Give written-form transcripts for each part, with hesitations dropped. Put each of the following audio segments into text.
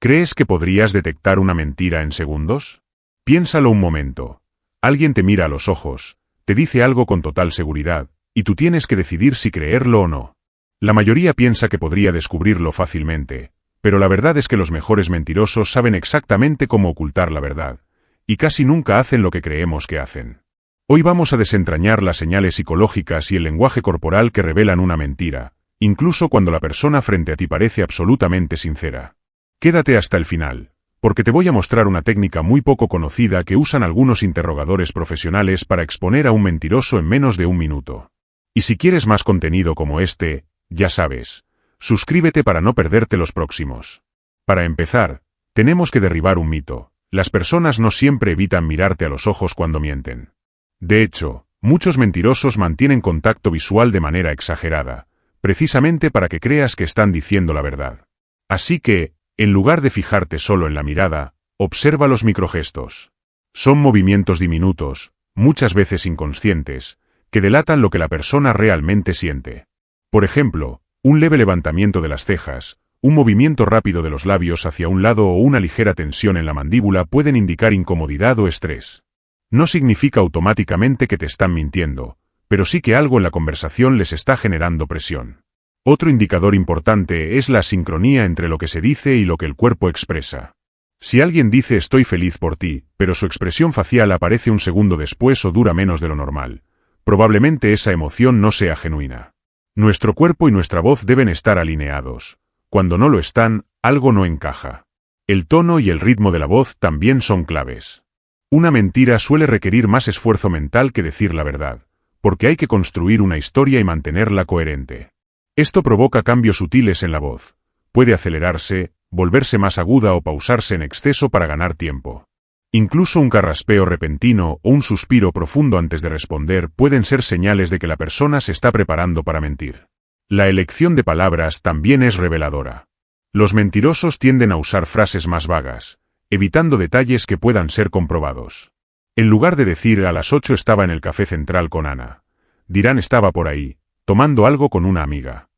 ¿Crees que podrías detectar una mentira en segundos? Piénsalo un momento. Alguien te mira a los ojos, te dice algo con total seguridad, y tú tienes que decidir si creerlo o no. La mayoría piensa que podría descubrirlo fácilmente, pero la verdad es que los mejores mentirosos saben exactamente cómo ocultar la verdad, y casi nunca hacen lo que creemos que hacen. Hoy vamos a desentrañar las señales psicológicas y el lenguaje corporal que revelan una mentira, incluso cuando la persona frente a ti parece absolutamente sincera. Quédate hasta el final, porque te voy a mostrar una técnica muy poco conocida que usan algunos interrogadores profesionales para exponer a un mentiroso en menos de un minuto. Y si quieres más contenido como este, ya sabes, suscríbete para no perderte los próximos. Para empezar, tenemos que derribar un mito: las personas no siempre evitan mirarte a los ojos cuando mienten. De hecho, muchos mentirosos mantienen contacto visual de manera exagerada, precisamente para que creas que están diciendo la verdad. Así que, en lugar de fijarte solo en la mirada, observa los microgestos. Son movimientos diminutos, muchas veces inconscientes, que delatan lo que la persona realmente siente. Por ejemplo, un leve levantamiento de las cejas, un movimiento rápido de los labios hacia un lado o una ligera tensión en la mandíbula pueden indicar incomodidad o estrés. No significa automáticamente que te están mintiendo, pero sí que algo en la conversación les está generando presión. Otro indicador importante es la sincronía entre lo que se dice y lo que el cuerpo expresa. Si alguien dice estoy feliz por ti, pero su expresión facial aparece un segundo después o dura menos de lo normal, probablemente esa emoción no sea genuina. Nuestro cuerpo y nuestra voz deben estar alineados. Cuando no lo están, algo no encaja. El tono y el ritmo de la voz también son claves. Una mentira suele requerir más esfuerzo mental que decir la verdad, porque hay que construir una historia y mantenerla coherente. Esto provoca cambios sutiles en la voz. Puede acelerarse, volverse más aguda o pausarse en exceso para ganar tiempo. Incluso un carraspeo repentino o un suspiro profundo antes de responder pueden ser señales de que la persona se está preparando para mentir. La elección de palabras también es reveladora. Los mentirosos tienden a usar frases más vagas, evitando detalles que puedan ser comprobados. En lugar de decir a las 8 estaba en el café central con Ana, dirán estaba por ahí, tomando algo con una amiga.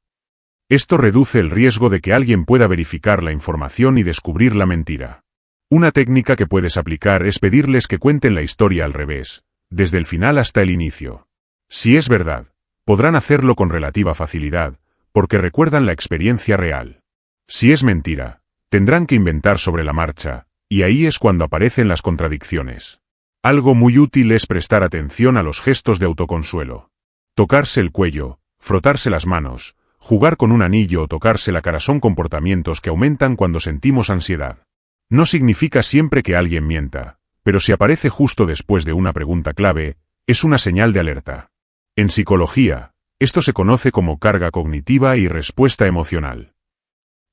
Esto reduce el riesgo de que alguien pueda verificar la información y descubrir la mentira. Una técnica que puedes aplicar es pedirles que cuenten la historia al revés, desde el final hasta el inicio. Si es verdad, podrán hacerlo con relativa facilidad, porque recuerdan la experiencia real. Si es mentira, tendrán que inventar sobre la marcha, y ahí es cuando aparecen las contradicciones. Algo muy útil es prestar atención a los gestos de autoconsuelo. Tocarse el cuello, frotarse las manos, jugar con un anillo o tocarse la cara son comportamientos que aumentan cuando sentimos ansiedad. No significa siempre que alguien mienta, pero si aparece justo después de una pregunta clave, es una señal de alerta. En psicología, esto se conoce como carga cognitiva y respuesta emocional.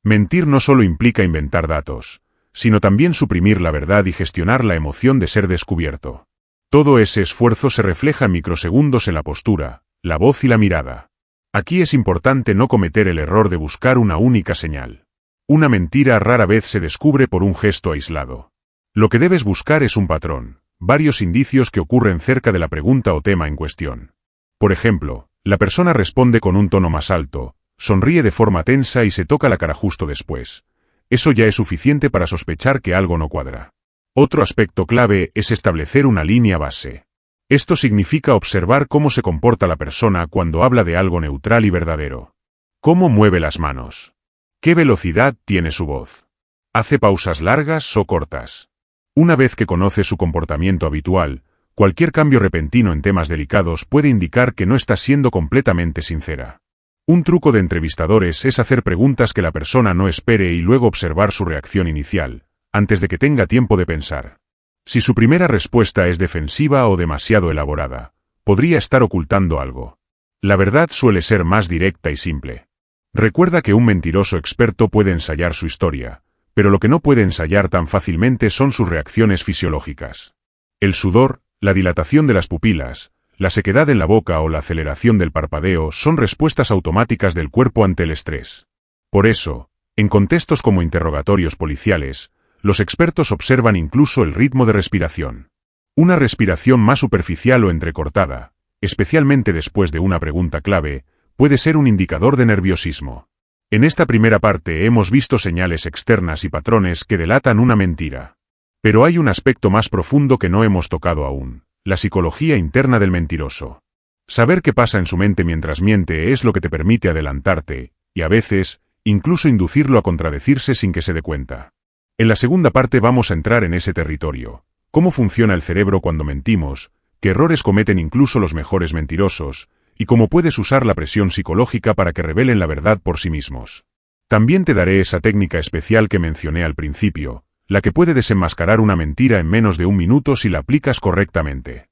Mentir no solo implica inventar datos, sino también suprimir la verdad y gestionar la emoción de ser descubierto. Todo ese esfuerzo se refleja en microsegundos en la postura, la voz y la mirada. Aquí es importante no cometer el error de buscar una única señal. Una mentira rara vez se descubre por un gesto aislado. Lo que debes buscar es un patrón, varios indicios que ocurren cerca de la pregunta o tema en cuestión. Por ejemplo, la persona responde con un tono más alto, sonríe de forma tensa y se toca la cara justo después. Eso ya es suficiente para sospechar que algo no cuadra. Otro aspecto clave es establecer una línea base. Esto significa observar cómo se comporta la persona cuando habla de algo neutral y verdadero. ¿Cómo mueve las manos? ¿Qué velocidad tiene su voz? ¿Hace pausas largas o cortas? Una vez que conoces su comportamiento habitual, cualquier cambio repentino en temas delicados puede indicar que no está siendo completamente sincera. Un truco de entrevistadores es hacer preguntas que la persona no espere y luego observar su reacción inicial, antes de que tenga tiempo de pensar. Si su primera respuesta es defensiva o demasiado elaborada, podría estar ocultando algo. La verdad suele ser más directa y simple. Recuerda que un mentiroso experto puede ensayar su historia, pero lo que no puede ensayar tan fácilmente son sus reacciones fisiológicas. El sudor, la dilatación de las pupilas, la sequedad en la boca o la aceleración del parpadeo son respuestas automáticas del cuerpo ante el estrés. Por eso, en contextos como interrogatorios policiales, los expertos observan incluso el ritmo de respiración. Una respiración más superficial o entrecortada, especialmente después de una pregunta clave, puede ser un indicador de nerviosismo. En esta primera parte hemos visto señales externas y patrones que delatan una mentira. Pero hay un aspecto más profundo que no hemos tocado aún: la psicología interna del mentiroso. Saber qué pasa en su mente mientras miente es lo que te permite adelantarte, y a veces, incluso inducirlo a contradecirse sin que se dé cuenta. En la segunda parte vamos a entrar en ese territorio: cómo funciona el cerebro cuando mentimos, qué errores cometen incluso los mejores mentirosos, y cómo puedes usar la presión psicológica para que revelen la verdad por sí mismos. También te daré esa técnica especial que mencioné al principio, la que puede desenmascarar una mentira en menos de un minuto si la aplicas correctamente.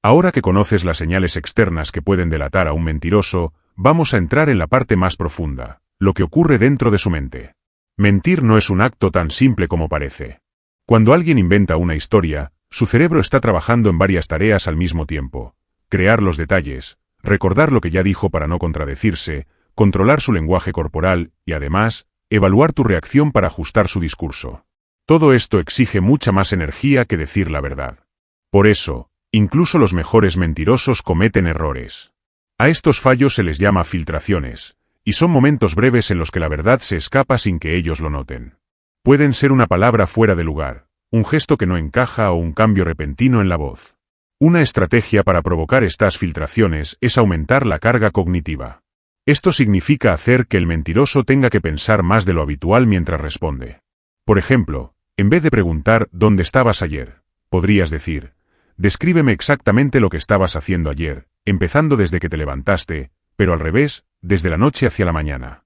Ahora que conoces las señales externas que pueden delatar a un mentiroso, vamos a entrar en la parte más profunda: lo que ocurre dentro de su mente. Mentir no es un acto tan simple como parece. Cuando alguien inventa una historia, su cerebro está trabajando en varias tareas al mismo tiempo: crear los detalles, recordar lo que ya dijo para no contradecirse, controlar su lenguaje corporal y, además, evaluar tu reacción para ajustar su discurso. Todo esto exige mucha más energía que decir la verdad. Por eso, incluso los mejores mentirosos cometen errores. A estos fallos se les llama filtraciones, y son momentos breves en los que la verdad se escapa sin que ellos lo noten. Pueden ser una palabra fuera de lugar, un gesto que no encaja o un cambio repentino en la voz. Una estrategia para provocar estas filtraciones es aumentar la carga cognitiva. Esto significa hacer que el mentiroso tenga que pensar más de lo habitual mientras responde. Por ejemplo, en vez de preguntar ¿dónde estabas ayer?, podrías decir: descríbeme exactamente lo que estabas haciendo ayer, empezando desde que te levantaste, pero al revés, desde la noche hacia la mañana.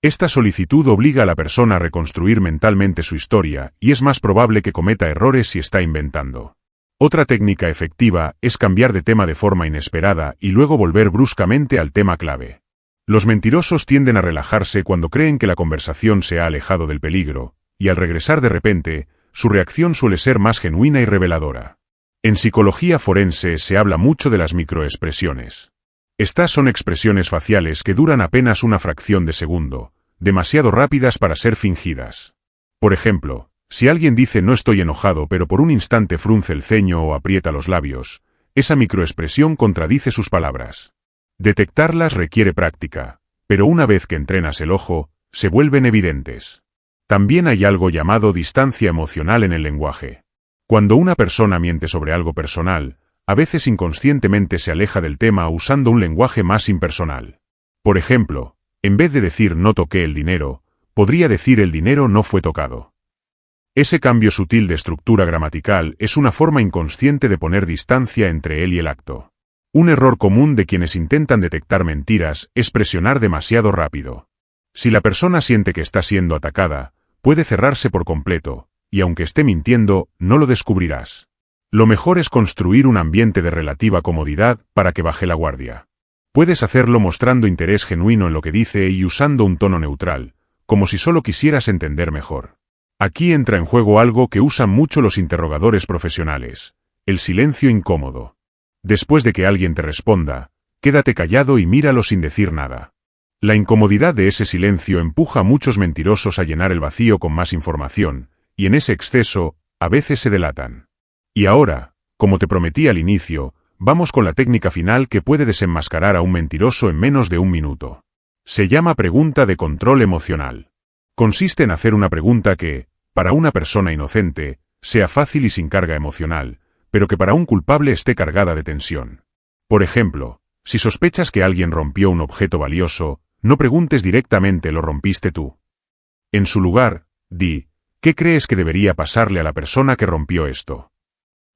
Esta solicitud obliga a la persona a reconstruir mentalmente su historia, y es más probable que cometa errores si está inventando. Otra técnica efectiva es cambiar de tema de forma inesperada y luego volver bruscamente al tema clave. Los mentirosos tienden a relajarse cuando creen que la conversación se ha alejado del peligro, y al regresar de repente, su reacción suele ser más genuina y reveladora. En psicología forense se habla mucho de las microexpresiones. Estas son expresiones faciales que duran apenas una fracción de segundo, demasiado rápidas para ser fingidas. Por ejemplo, si alguien dice no estoy enojado pero por un instante frunce el ceño o aprieta los labios, esa microexpresión contradice sus palabras. Detectarlas requiere práctica, pero una vez que entrenas el ojo, se vuelven evidentes. También hay algo llamado distancia emocional en el lenguaje. Cuando una persona miente sobre algo personal, a veces inconscientemente se aleja del tema usando un lenguaje más impersonal. Por ejemplo, en vez de decir no toqué el dinero, podría decir el dinero no fue tocado. Ese cambio sutil de estructura gramatical es una forma inconsciente de poner distancia entre él y el acto. Un error común de quienes intentan detectar mentiras es presionar demasiado rápido. Si la persona siente que está siendo atacada, puede cerrarse por completo, y aunque esté mintiendo, no lo descubrirás. Lo mejor es construir un ambiente de relativa comodidad para que baje la guardia. Puedes hacerlo mostrando interés genuino en lo que dice y usando un tono neutral, como si solo quisieras entender mejor. Aquí entra en juego algo que usan mucho los interrogadores profesionales: el silencio incómodo. Después de que alguien te responda, quédate callado y míralo sin decir nada. La incomodidad de ese silencio empuja a muchos mentirosos a llenar el vacío con más información, y en ese exceso, a veces se delatan. Y ahora, como te prometí al inicio, vamos con la técnica final que puede desenmascarar a un mentiroso en menos de un minuto. Se llama pregunta de control emocional. Consiste en hacer una pregunta que, para una persona inocente, sea fácil y sin carga emocional, pero que para un culpable esté cargada de tensión. Por ejemplo, si sospechas que alguien rompió un objeto valioso, no preguntes directamente ¿lo rompiste tú? En su lugar, di: ¿qué crees que debería pasarle a la persona que rompió esto?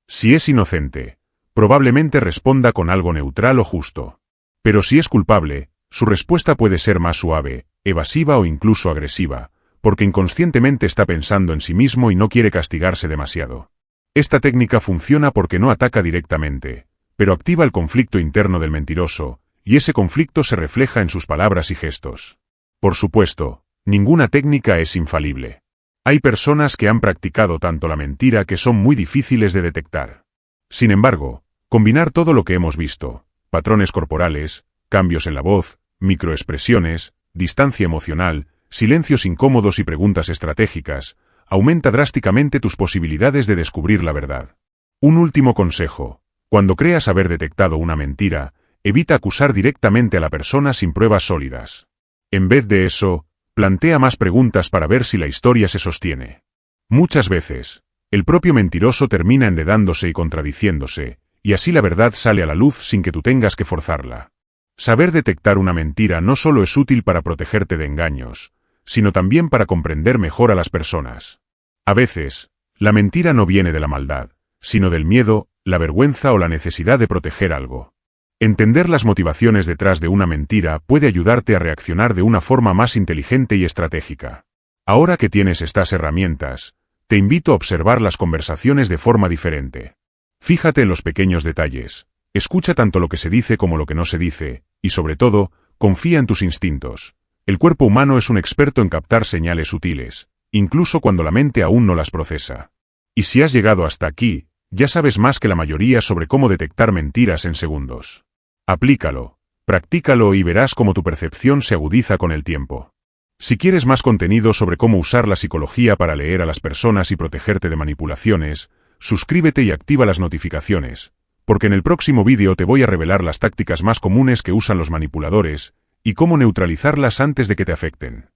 Si es inocente, probablemente responda con algo neutral o justo. Pero si es culpable, su respuesta puede ser más suave, evasiva o incluso agresiva, porque inconscientemente está pensando en sí mismo y no quiere castigarse demasiado. Esta técnica funciona porque no ataca directamente, pero activa el conflicto interno del mentiroso, y ese conflicto se refleja en sus palabras y gestos. Por supuesto, ninguna técnica es infalible. Hay personas que han practicado tanto la mentira que son muy difíciles de detectar. Sin embargo, combinar todo lo que hemos visto: patrones corporales, cambios en la voz, microexpresiones, distancia emocional, silencios incómodos y preguntas estratégicas, aumenta drásticamente tus posibilidades de descubrir la verdad. Un último consejo: cuando creas haber detectado una mentira, evita acusar directamente a la persona sin pruebas sólidas. En vez de eso, Plantea más preguntas para ver si la historia se sostiene. Muchas veces, el propio mentiroso termina enredándose y contradiciéndose, y así la verdad sale a la luz sin que tú tengas que forzarla. Saber detectar una mentira no solo es útil para protegerte de engaños, sino también para comprender mejor a las personas. A veces, la mentira no viene de la maldad, sino del miedo, la vergüenza o la necesidad de proteger algo. Entender las motivaciones detrás de una mentira puede ayudarte a reaccionar de una forma más inteligente y estratégica. Ahora que tienes estas herramientas, te invito a observar las conversaciones de forma diferente. Fíjate en los pequeños detalles, escucha tanto lo que se dice como lo que no se dice, y sobre todo, confía en tus instintos. El cuerpo humano es un experto en captar señales sutiles, incluso cuando la mente aún no las procesa. Y si has llegado hasta aquí, ya sabes más que la mayoría sobre cómo detectar mentiras en segundos. Aplícalo, practícalo y verás cómo tu percepción se agudiza con el tiempo. Si quieres más contenido sobre cómo usar la psicología para leer a las personas y protegerte de manipulaciones, suscríbete y activa las notificaciones, porque en el próximo vídeo te voy a revelar las tácticas más comunes que usan los manipuladores y cómo neutralizarlas antes de que te afecten.